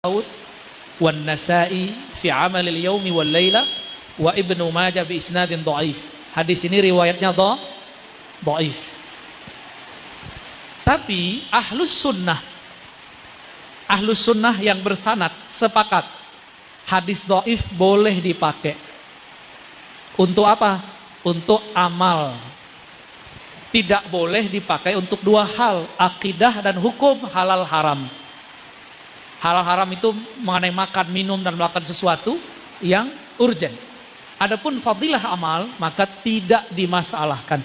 Daud wan Nasa'i fi amalil yaumi wal laila wa Ibnu Majah bi isnadin dhaif. Hadis ini riwayatnya dhaif. Tapi ahlus sunnah yang bersanad sepakat hadis dhaif boleh dipakai. Untuk apa? Untuk amal. Tidak boleh dipakai untuk dua hal, akidah dan hukum halal haram. Halal haram itu mengenai makan, minum dan melakukan sesuatu yang urgent. Adapun fadilah amal maka tidak dimasalahkan.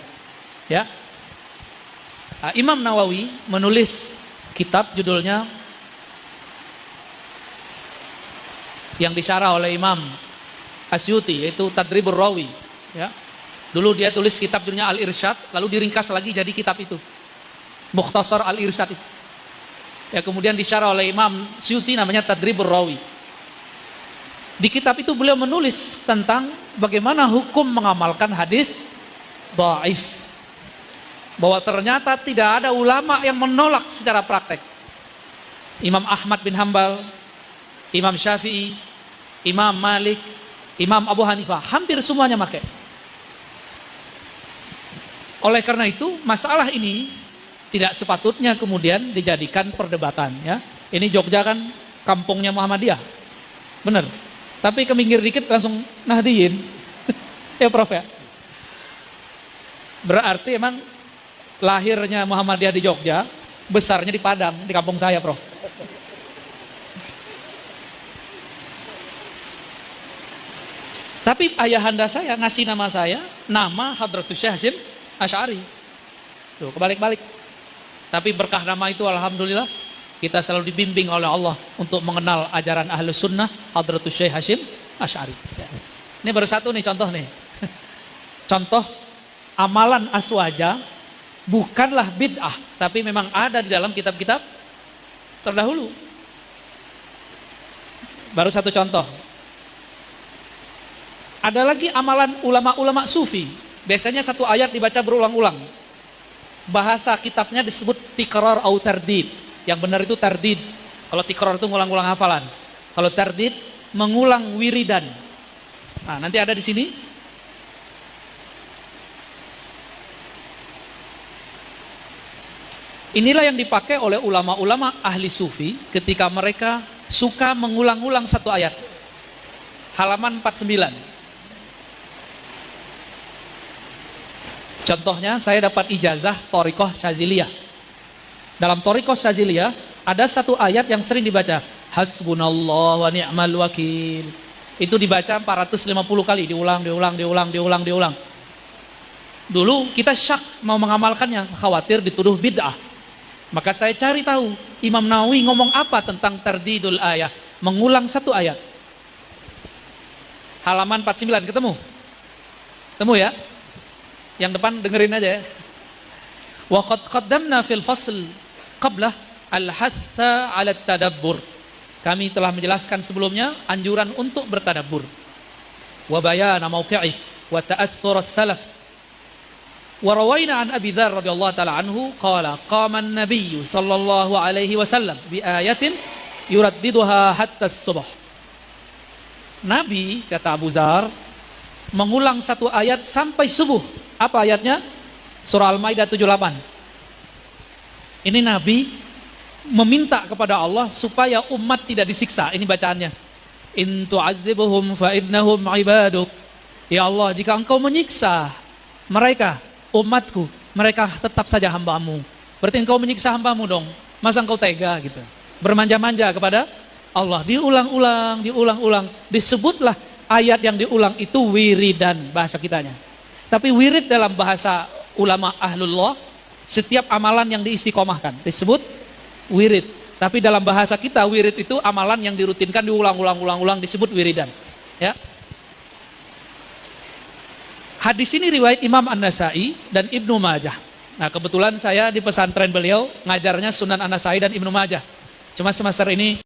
Ya. Imam Nawawi menulis kitab judulnya yang disyarah oleh Imam Asyuti, yaitu Tadribur Rawi. Ya. Dulu dia tulis kitab judulnya Al-Irsyad, lalu diringkas lagi jadi kitab itu, Mukhtasar Al-Irsyad itu. Ya, kemudian disyarah oleh Imam Asyuti namanya Tadribur Rawi. Di kitab itu beliau menulis tentang bagaimana hukum mengamalkan hadis dhaif. Bahwa ternyata tidak ada ulama yang menolak secara praktek. Imam Ahmad bin Hambal, Imam Syafi'i, Imam Malik, Imam Abu Hanifah, hampir semuanya pakai. Oleh karena itu, masalah ini tidak sepatutnya kemudian dijadikan perdebatan. Ya. Ini Jogja kan kampungnya Muhammadiyah, benar. Tapi ke minggir dikit langsung Nahdiyin, ya Prof ya. Berarti emang lahirnya Muhammadiyah di Jogja, besarnya di Padang, di kampung saya, Prof. Tapi ayahanda saya ngasih nama saya, nama Hadratus Syekh Hasyim Asy'ari. Tuh, kebalik-balik. Tapi berkah nama itu alhamdulillah kita selalu dibimbing oleh Allah untuk mengenal ajaran Ahlus Sunnah Hadratus Syekh Hasyim Asy'ari. Ini baru satu nih contoh nih. Contoh amalan aswaja bukanlah bid'ah, tapi memang ada di dalam kitab-kitab terdahulu. Baru satu contoh. Ada lagi amalan ulama-ulama sufi. Biasanya satu ayat dibaca berulang-ulang. Bahasa kitabnya disebut tikrar atau tardid. Yang benar itu tardid. Kalau tikrar itu ngulang-ulang hafalan. Kalau tardid mengulang wiridan. Nah, nanti ada di sini. Inilah yang dipakai oleh ulama-ulama ahli sufi ketika mereka suka mengulang-ulang satu ayat. Halaman 49. Contohnya, saya dapat ijazah Thariqah Syaziliyah. Dalam Thariqah Syaziliyah ada satu ayat yang sering dibaca, Hasbunallah wa ni'mal wakil. Itu dibaca 450 kali, diulang. Dulu kita syak mau mengamalkannya, khawatir dituduh bid'ah. Maka saya cari tahu Imam Nawawi ngomong apa tentang tardidul ayat, mengulang satu ayat. Halaman 49, ketemu? Ketemu ya? Yang depan dengerin aja ya. Wa qad qaddamna fil fasl qablah al-hatha 'ala tadabbur. Kami telah menjelaskan sebelumnya anjuran untuk bertadabbur. Wa bayana mauqi'i wa ta'assur as-salaf. Wa rawayna an Abi Dzar radhiyallahu ta'ala anhu qala qama an-nabiy sallallahu alaihi wasallam bi ayatin yuraddiduha hatta as-subh. Nabi, kata Abu Dzar, mengulang satu ayat sampai subuh. Apa ayatnya? Surah Al-Maidah 78. Ini Nabi meminta kepada Allah supaya umat tidak disiksa. Ini bacaannya. In tu'adzibuhum fa innahum ibaduk. Ya Allah, jika engkau menyiksa mereka, umatku, mereka tetap saja hambamu. Berarti engkau menyiksa hambamu dong. Masa engkau tega gitu. Bermanja-manja kepada Allah. Diulang-ulang. Disebutlah ayat yang diulang itu wiridan bahasa kitanya. Tapi wirid dalam bahasa ulama ahlullah, setiap amalan yang diistiqomahkan disebut wirid. Tapi dalam bahasa kita wirid itu amalan yang dirutinkan, diulang-ulang disebut wiridan. Ya. Hadis ini riwayat Imam An-Nasa'i dan Ibnu Majah. Nah, kebetulan saya di pesantren beliau ngajarnya Sunan An-Nasa'i dan Ibnu Majah. Cuma semester ini